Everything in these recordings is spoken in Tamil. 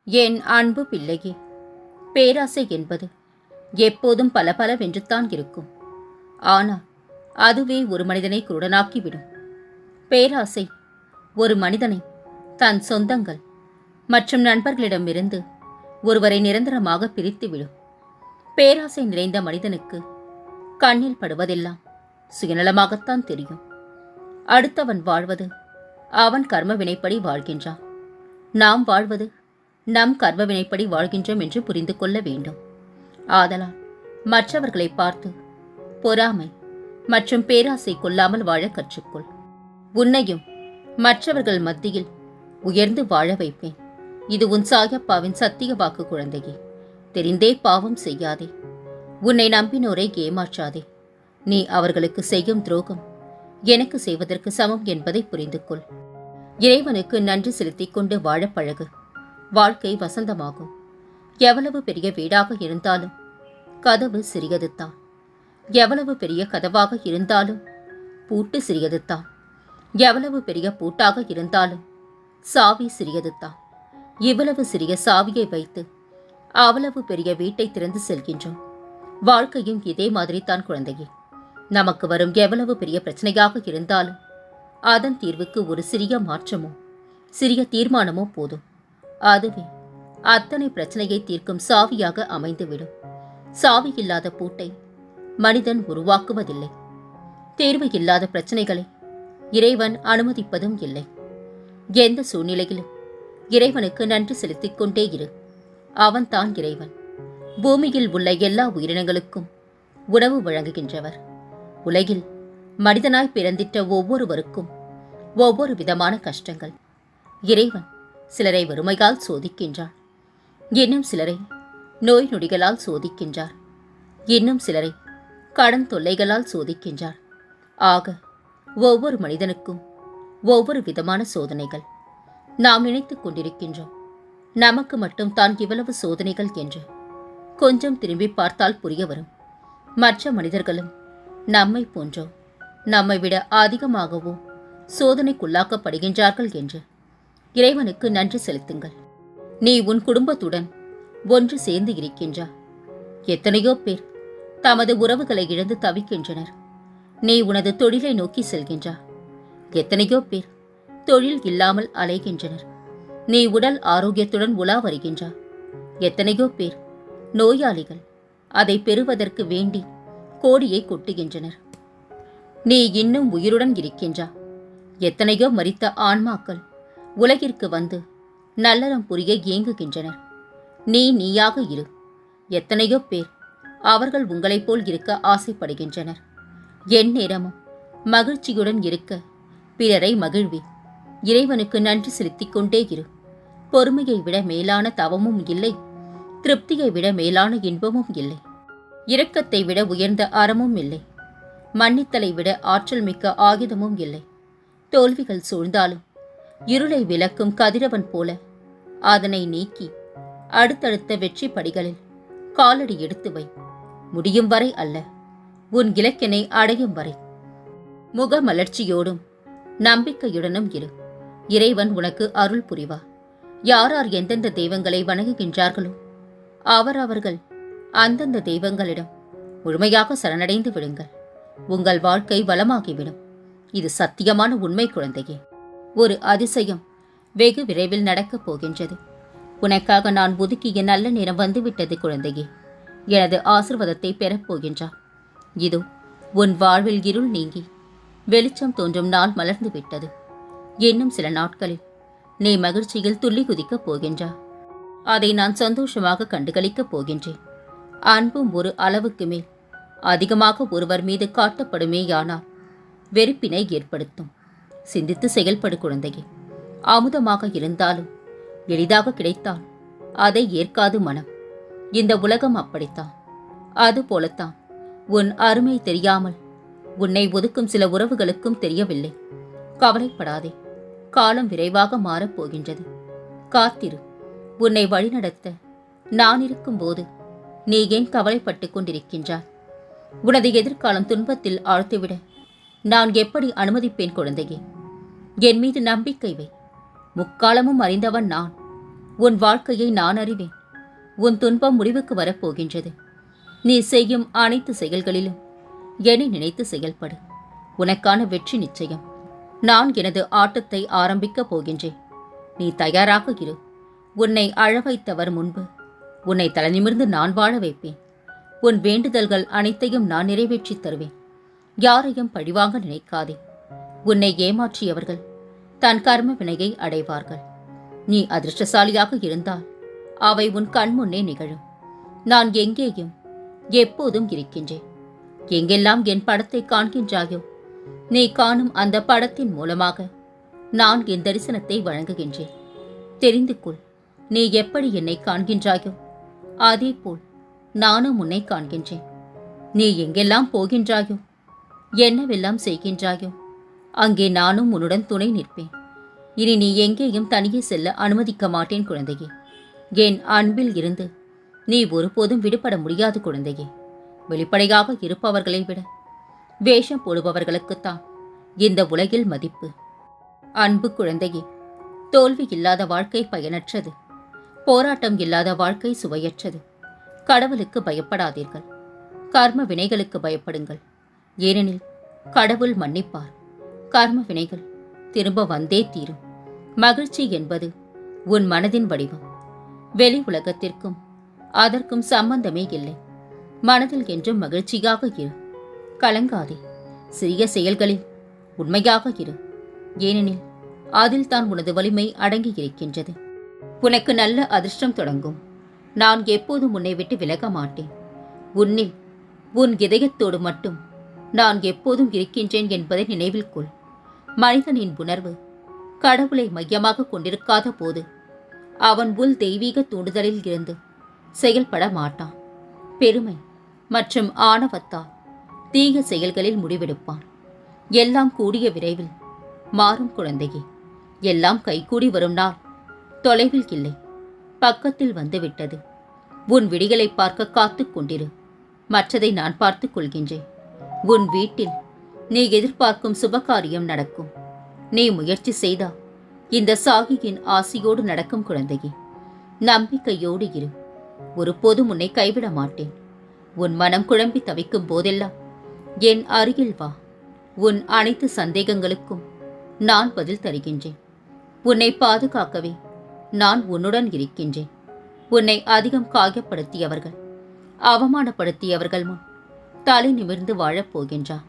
என் அன்பு பிள்ளையே, பேராசை என்பது எப்போதும் பலபலவென்றுத்தான் இருக்கும். ஆனால் அதுவே ஒரு மனிதனை குருடனாக்கிவிடும். பேராசை ஒரு மனிதனை தன் சொந்தங்கள் மற்றும் நண்பர்களிடமிருந்து ஒருவரை நிரந்தரமாக பிரித்துவிடும். பேராசை நிறைந்த மனிதனுக்கு கண்ணில் படுவதெல்லாம் சுயநலமாகத்தான் தெரியும். அடுத்தவன் வாழ்வது அவன் கர்ம வினைப்படி வாழ்கின்றான். நாம் வாழ்வது நம் கர்ம வினைப்படி வாழ்கின்றோம் என்று புரிந்து கொள்ள வேண்டும். ஆதலால் மற்றவர்களை பார்த்து பொறாமை மற்றும் பேராசை கொள்ளாமல் வாழ கற்றுக்கொள். உன்னையும் மற்றவர்கள் மத்தியில் உயர்ந்து வாழ வைப்பேன். இது உன் சாயப்பாவின் சத்திய வாக்கு குழந்தையே. தெரிந்தே பாவம் செய்யாதே. உன்னை நம்பினோரை ஏமாற்றாதே. நீ அவர்களுக்கு செய்யும் துரோகம் எனக்கு செய்வதற்கு சமம் என்பதை புரிந்து கொள். இறைவனுக்கு நன்றி செலுத்திக் கொண்டு வாழ பழகு. வாழ்க்கை வசந்தமாகும். எவ்வளவு பெரிய வீடாக இருந்தாலும் கதவு சிறியதுதான். எவ்வளவு பெரிய கதவாக இருந்தாலும் பூட்டு சிறியதுதான். எவ்வளவு பெரிய பூட்டாக இருந்தாலும் சாவி சிறியதுதான். இவ்வளவு சிறிய சாவியை வைத்து அவ்வளவு பெரிய வீட்டை திறந்து செல்கின்றோம். வாழ்க்கையும் இதே மாதிரி தான் குழந்தையே. நமக்கு வரும் எவ்வளவு பெரிய பிரச்சனையாக இருந்தாலும் அதன் தீர்வுக்கு ஒரு சிறிய மாற்றமோ சிறிய தீர்மானமோ போதும். அதுவே அத்தனை பிரச்சனையை தீர்க்கும் சாவியாக அமைந்துவிடும். சாவி இல்லாத பூட்டை மனிதன் உருவாக்குவதில்லை. தேர்வு இல்லாத பிரச்சனைகளை இறைவன் அனுமதிப்பதும் இல்லை. எந்த சூழ்நிலையிலும் இறைவனுக்கு நன்றி செலுத்திக் கொண்டே இரு. அவன்தான் இறைவன். பூமியில் உள்ள எல்லா உயிரினங்களுக்கும் உணவு வழங்குகின்றவர். உலகில் மனிதனாய் பிறந்திட்ட ஒவ்வொருவருக்கும் ஒவ்வொரு விதமான கஷ்டங்கள். இறைவன் சிலரை வறுமையால் சோதிக்கின்றார். இன்னும் சிலரை நோய் நொடிகளால் சோதிக்கின்றார். இன்னும் சிலரை கடன் தொல்லைகளால் சோதிக்கின்றார். ஆக ஒவ்வொரு மனிதனுக்கும் ஒவ்வொரு விதமான சோதனைகள். நாம் நினைத்துக் கொண்டிருக்கின்றோம் நமக்கு மட்டும் தான் இவ்வளவு சோதனைகள் என்று. கொஞ்சம் திரும்பி பார்த்தால் புரிய வரும். மற்ற மனிதர்களும் நம்மை போன்றோ நம்மை விட அதிகமாகவோ சோதனைக்குள்ளாக்கப்படுகின்றார்கள் என்று. இறைவனுக்கு நன்றி செலுத்துங்கள். நீ உன் குடும்பத்துடன் ஒன்று சேர்ந்து இருக்கின்றாய். எத்தனையோ பேர் தமது உறவுகளை இழந்து தவிக்கின்றனர். நீ உனது தொழிலை நோக்கி செல்கின்றாய். எத்தனையோ பேர் தொழில் இல்லாமல் அலைகின்றனர். நீ உடல் ஆரோக்கியத்துடன் உலா வருகின்றாய். எத்தனையோ பேர் நோயாளிகள் அதை பெறுவதற்கு வேண்டி கோடியை கொட்டுகின்றனர். நீ இன்னும் உயிருடன் இருக்கின்றாய். எத்தனையோ மரித்த ஆன்மாக்கள் உலகிற்கு வந்து நல்லறம் புரிய ஏங்குகின்றனர். நீ நீயாக இரு. எத்தனையோ பேர் அவர்கள் உங்களைப் போல் இருக்க ஆசைப்படுகின்றனர். என் நேரமும் மகிழ்ச்சியுடன் இருக்க பிறரை மகிழ்வி. இறைவனுக்கு நன்றி செலுத்திக் கொண்டே இரு. பொறுமையை விட மேலான தவமும் இல்லை. திருப்தியை விட மேலான இன்பமும் இல்லை. இரக்கத்தை விட உயர்ந்த அறமும் இல்லை. மன்னித்தலை விட ஆற்றல் மிக்க ஆயுதமும் இல்லை. தோல்விகள் சூழ்ந்தாலும் இருளை விளக்கும் கதிரவன் போல அதனை நீக்கி அடுத்தடுத்த வெற்றி படிகளில் காலடி எடுத்து வை. முடியும் வரை அல்ல, உன் இலக்கினை அடையும் வரை. முகமலர்ச்சியோடும் நம்பிக்கையுடனும் இரு. இறைவன் உனக்கு அருள் புரிவார். யாரார் எந்தெந்த தெய்வங்களை வணங்குகின்றார்களோ அவர்கள் அந்தந்த தெய்வங்களிடம் முழுமையாக சரணடைந்து விடுங்கள். உங்கள் வாழ்க்கை வளமாகிவிடும். இது சத்தியமான உண்மை குழந்தையே. ஒரு அதிசயம் வெகு விரைவில் நடக்கப் போகின்றது. உனக்காக நான் ஒதுக்கிய நல்ல நேரம் வந்துவிட்டது குழந்தையே. எனது ஆசிர்வாதத்தை பெறப்போகின்றார். இதோ உன் வாழ்வில் இருள் நீங்கி வெளிச்சம் தோன்றும் நாள் மலர்ந்து விட்டது. இன்னும் சில நாட்களில் நீ மகிழ்ச்சியில் துள்ளி குதிக்கப் போகின்றாய். அதை நான் சந்தோஷமாக கண்டுகளிக்கப் போகின்றேன். அன்பும் ஒரு அளவுக்கு மேல் அதிகமாக ஒருவர் மீது காட்டப்படுமேயானால் வெறுப்பினை ஏற்படுத்தும். சிந்தித்து செயல்படு குழந்தையே. அமுதமாக இருந்தாலும் எளிதாக கிடைத்தால் அதை ஏற்காது மனம். இந்த உலகம் அப்படித்தான். அதுபோலத்தான் உன் அருமை தெரியாமல் உன்னை ஒதுக்கும் சில உறவுகளுக்கும் தெரியவில்லை. கவலைப்படாதே. காலம் விரைவாக மாறப்போகின்றது. காத்திரு. உன்னை வழிநடத்த நான் இருக்கும்போது நீ ஏன் கவலைப்பட்டுக் கொண்டிருக்கின்றாய்? உனது எதிர்காலம் துன்பத்தில் ஆழ்த்திவிட நான் எப்படி அனுமதிப்பேன் குழந்தையே? என் மீது நம்பிக்கை வை. முக்காலமும் அறிந்தவன் நான். உன் வாழ்க்கையை நான் அறிவேன். உன் துன்பம் முடிவுக்கு வரப்போகின்றது. நீ செய்யும் அனைத்து செயல்களிலும் என்னை நினைத்து செயல்படு. உனக்கான வெற்றி நிச்சயம். நான் எனது ஆட்டத்தை ஆரம்பிக்கப் போகின்றேன். நீ தயாராக இரு. உன்னை அழ வைத்தவர் முன்பு உன்னை தலைநிமிர்ந்து நான் வாழ வைப்பேன். உன் வேண்டுதல்கள் அனைத்தையும் நான் நிறைவேற்றித் தருவேன். யாரையும் பழிவாங்க நினைக்காதே. உன்னை ஏமாற்றியவர்கள் தன் கர்ம வினையை அடைவார்கள். நீ அதிர்ஷ்டசாலியாக இருந்தால் அவை உன் கண்முன்னே நிகழும். நான் எங்கேயும் எப்போதும் இருக்கின்றேன். எங்கெல்லாம் என் படத்தை காண்கின்றாயோ, நீ காணும் அந்த படத்தின் மூலமாக நான் என் தரிசனத்தை வழங்குகின்றேன். தெரிந்து கொள், நீ எப்படி என்னை காண்கின்றாயோ அதே போல் நானும் உன்னை காண்கின்றேன். நீ எங்கெல்லாம் போகின்றாயோ, என்னவெல்லாம் செய்கின்றாயோ, அங்கே நானும் உன்னுடன் துணை நிற்பேன். இனி நீ எங்கேயும் தனியே செல்ல அனுமதிக்க மாட்டேன் குழந்தையே. என் அன்பில் இருந்து நீ ஒருபோதும் விடுபட முடியாது குழந்தையே. வெளிப்படையாக இருப்பவர்களை விட வேஷம் போடுபவர்களுக்குத்தான் இந்த உலகில் மதிப்பு. அன்பு குழந்தையே, தோல்வி இல்லாத வாழ்க்கை பயனற்றது. போராட்டம் இல்லாத வாழ்க்கை சுவையற்றது. கடவுளுக்கு பயப்படாதீர்கள். கர்ம வினைகளுக்கு பயப்படுங்கள். ஏனெனில் கடவுள் மன்னிப்பார். கர்ம வினைகள் திரும்ப வந்தே தீரும். மகிழ்ச்சி என்பது உன் மனதின் வடிவம். வெளி உலகத்திற்கும் அதற்கும் சம்பந்தமே இல்லை. மனதில் என்றும் மகிழ்ச்சியாக இரு. கலங்காதே. சிறிய செயல்களில் உண்மையாக இரு. ஏனெனில் அதில் தான் உனது வலிமை அடங்கி இருக்கின்றது. உனக்கு நல்ல அதிர்ஷ்டம் தொடங்கும். நான் எப்போதும் உன்னை விட்டு விலக மாட்டேன். உன்னில் உன் இதயத்தோடு மட்டும் நான் எப்போதும் இருக்கின்றேன் என்பதை நினைவில் கொள். மனிதனின் உணர்வு கடவுளை மையமாக கொண்டிருக்காத போது அவன் உள் தெய்வீக தூண்டுதலில் இருந்து செயல்பட மாட்டான். பெருமை மற்றும் ஆணவத்தால் தீய செயல்களில் முடிவெடுப்பான். எல்லாம் கூடிய விரைவில் மாறும் குழந்தையே. எல்லாம் கைகூடி வரும் நாள் தொலைவில் இல்லை, பக்கத்தில் வந்துவிட்டது. உன் விடிகளை பார்க்க காத்துக் கொண்டிரு. மற்றதை நான் பார்த்துக் கொள்கின்றேன். உன் வீட்டில் நீ எதிர்பார்க்கும் சுபகாரியம் நடக்கும். நீ முயற்சி செய்தா இந்த சாகியின் ஆசியோடு நடக்கும் குழந்தையே. நம்பிக்கையோடு இரு. ஒருபோதும் உன்னை கைவிட மாட்டேன். உன் மனம் குழம்பி தவிக்கும் போதெல்லாம் என் அருகில் வா. உன் அனைத்து சந்தேகங்களுக்கும் நான் பதில் தருகின்றேன். உன்னை பாதுகாக்கவே நான் உன்னுடன் இருக்கின்றேன். உன்னை அதிகம் காயப்படுத்தியவர்கள், அவமானப்படுத்தியவர்கள் முன் தலை நிமிர்ந்து வாழப் போகின்றார்.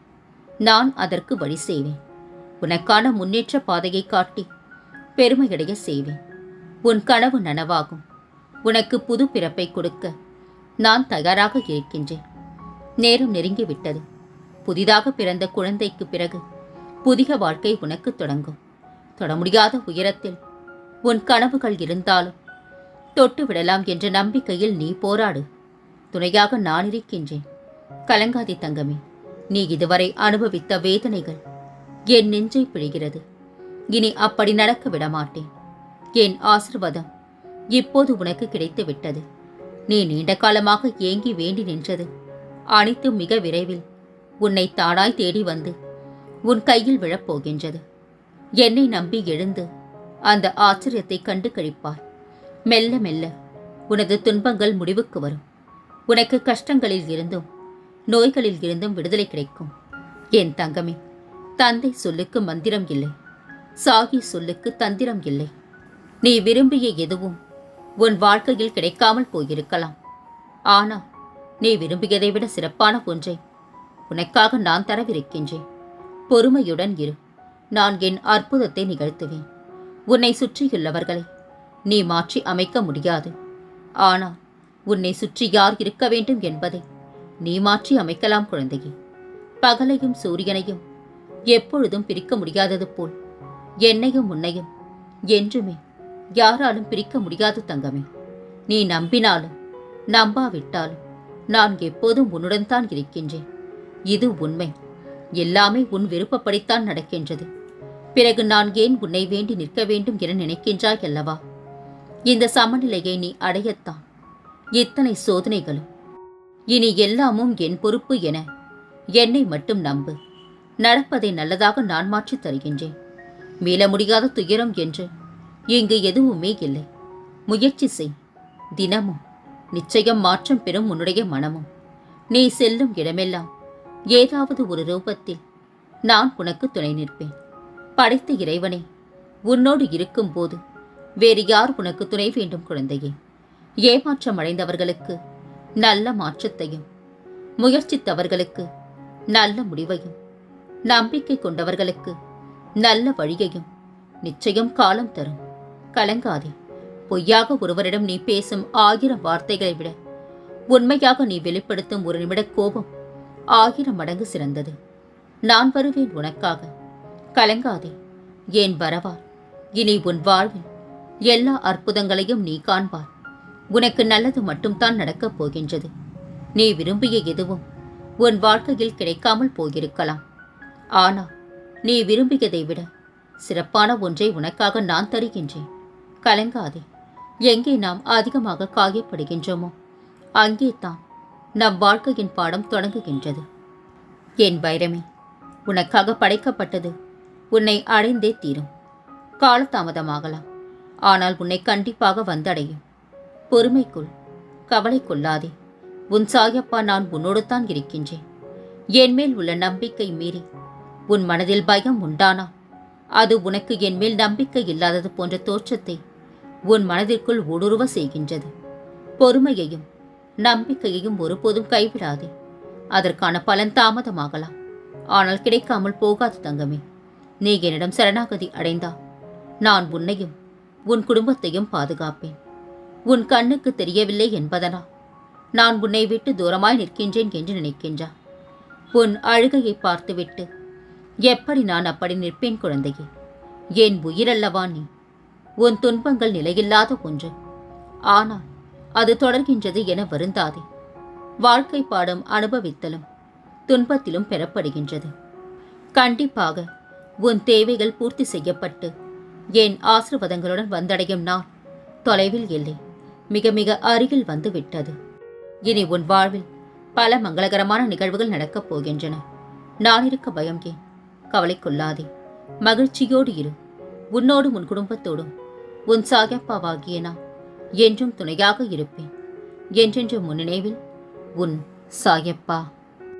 நான் அதற்கு வழி செய்வேன். உனக்கான முன்னேற்ற பாதையை காட்டி பெருமையடைய செய்வேன். உன் கனவு நனவாகும். உனக்கு புது பிறப்பை கொடுக்க நான் தயாராக இருக்கின்றேன். நேரம் நெருங்கிவிட்டது. புதிதாக பிறந்த குழந்தைக்கு பிறகு புதிய வாழ்க்கை உனக்கு தொடங்கும். தொட முடியாத உயரத்தில் உன் கனவுகள் இருந்தாலும் தொட்டு விடலாம் என்ற நம்பிக்கையில் நீ போராடு. துணையாக நான் இருக்கின்றேன். கலங்காதே தங்கமே. நீ இதுவரை அனுபவித்த வேதனைகள் என் நெஞ்சை பிழிகிறது. இனி அப்படி நடக்க விடமாட்டேன். என் ஆசீர்வாதம் இப்போது உனக்கு கிடைத்து விட்டது. நீ நீண்ட காலமாக ஏங்கி வேண்டி நின்றது அனைத்தும் மிக விரைவில் உன்னை தானாய் தேடி வந்து உன் கையில் விழப்போகின்றது. என்னை நம்பி எழுந்து அந்த ஆச்சரியத்தை கண்டு கழிப்பார். மெல்ல மெல்ல உனது துன்பங்கள் முடிவுக்கு வரும். உனக்கு கஷ்டங்களில் இருந்தும் நோய்களில் இருந்தும் விடுதலை கிடைக்கும். என் தங்கமே, தந்தை சொல்லுக்கு மந்திரம் இல்லை, சாகி சொல்லுக்கு தந்திரம் இல்லை. நீ விரும்பிய எதுவும் உன் வாழ்க்கையில் கிடைக்காமல் போயிருக்கலாம். ஆனால் நீ விரும்பியதை விட சிறப்பான ஒன்றை உனக்காக நான் தரவிருக்கின்றேன். பொறுமையுடன் இரு. நான் என் அற்புதத்தை நிகழ்த்துவேன். உன்னை சுற்றியுள்ளவர்களை நீ மாற்றி அமைக்க முடியாது. ஆனால் உன்னை சுற்றி யார் இருக்க வேண்டும் என்பதை நீ மாற்றி அமைக்கலாம் குழந்தையே. பகலையும் சூரியனையும் எப்பொழுதும் பிரிக்க முடியாதது போல் என்னையும் உன்னையும் என்றுமே யாராலும் பிரிக்க முடியாது தங்கமே. நீ நம்பினாலும் நம்பாவிட்டாலும் நான் எப்போதும் உன்னுடன் தான் இருக்கின்றேன். இது உண்மை. எல்லாமே உன் விருப்பப்படித்தான் நடக்கின்றது. பிறகு நான் ஏன் உன்னை வேண்டி நிற்க வேண்டும் என நினைக்கின்றாய் அல்லவா? இந்த சமநிலையை நீ அடையத்தான் இத்தனை சோதனைகளும். இனி எல்லாமும் என் பொறுப்பு என என்னை மட்டும் நம்பு. நடப்பதை நல்லதாக நான் மாற்றித் தருகின்றேன். மீள முடியாத துயரம் என்று இங்கு எதுவுமே இல்லை. முயற்சி செய். தினமும் நிச்சயம் மாற்றம் பெறும் உன்னுடைய மனமும். நீ செல்லும் இடமெல்லாம் ஏதாவது ஒரு ரூபத்தில் நான் உனக்கு துணை நிற்பேன். படைத்த இறைவனே, உன்னோடு இருக்கும்போது வேறு யார் உனக்கு துணை வேண்டும் குழந்தையே? ஏமாற்றம் அடைந்தவர்களுக்கு நல்ல மாற்றத்தையும், முயற்சித்தவர்களுக்கு நல்ல முடிவையும், நம்பிக்கை கொண்டவர்களுக்கு நல்ல வழியையும் நிச்சயம் காலம் தரும். கலங்காதே. பொய்யாக ஒருவரிடம் நீ பேசும் 1000 வார்த்தைகளை விட உண்மையாக நீ வெளிப்படுத்தும் ஒரு நிமிட கோபம் 1000 மடங்கு சிறந்தது. நான் வருவேன் உனக்காக. கலங்காதே. ஏன் வரவார். இனி உன் வாழ்வில் எல்லா அற்புதங்களையும் நீ காண்பார். உனக்கு நல்லது மட்டும்தான் நடக்கப் போகின்றது. நீ விரும்பிய எதுவும் உன் வாழ்க்கையில் கிடைக்காமல் போயிருக்கலாம். ஆனால் நீ விரும்பியதை விட சிறப்பான ஒன்றை உனக்காக நான் தருகின்றேன். கலங்காதே. எங்கே நாம் அதிகமாக காயப்படுகின்றோமோ அங்கே தான் நம் வாழ்க்கையின் பாடம் தொடங்குகின்றது. என் வைரமே, உனக்காக படைக்கப்பட்டது உன்னை அடைந்தே தீரும். காலதாமதமாகலாம், ஆனால் உன்னை கண்டிப்பாக வந்தடையும். பொறுமைக்குள், கவலை கொள்ளாதே. உன் சாயப்பா நான் உன்னோடு தான் இருக்கின்றேன். என் மேல் உள்ள நம்பிக்கை மீறி உன் மனதில் பயம் உண்டானா அது உனக்கு என் மேல் நம்பிக்கை இல்லாதது போன்ற தோற்றத்தை உன் மனதிற்குள் ஊடுருவ செய்கின்றது. பொறுமையையும் நம்பிக்கையையும் ஒருபோதும் கைவிடாதே. அதற்கான பலன் தாமதமாகலாம், ஆனால் கிடைக்காமல் போகாது தங்கமே. நீ என்னிடம் சரணாகதி அடைந்தா நான் உன்னையும் உன் குடும்பத்தையும் பாதுகாப்பேன். உன் கண்ணுக்கு தெரியவில்லை என்பதனா நான் உன்னை விட்டு தூரமாய் நிற்கின்றேன் என்று நினைக்கின்றா? உன் அழுகையை பார்த்துவிட்டு எப்படி நான் அப்படி நிற்பேன் குழந்தையே? என் உயிரல்லவா நீ. உன் துன்பங்கள் நிலையில்லாத ஒன்று, ஆனால் அது தொடர்கின்றது என வருந்தாதே. வாழ்க்கை பாடம் அனுபவித்தலும் துன்பத்திலும் பெறப்படுகின்றது. கண்டிப்பாக உன் தேவைகள் பூர்த்தி செய்யப்பட்டு என் ஆசீர்வாதங்களுடன் வந்தடையும் நாள் தொலைவில் இல்லை, மிக மிக அருகில் வந்து விட்டது. இனி உன் வாழ்வில் பல மங்களகரமான நிகழ்வுகள் நடக்கப் போகின்றன. நான் இருக்க பயம் ஏன்? கவலை கொள்ளாதே. மகிழ்ச்சியோடு இரு. உன்னோடும் உன் குடும்பத்தோடும் உன் சாயப்பாவாகிய நான் என்றும் துணையாக இருப்பேன். என்றென்றும் உன் நினைவில் உன் சாயப்பா.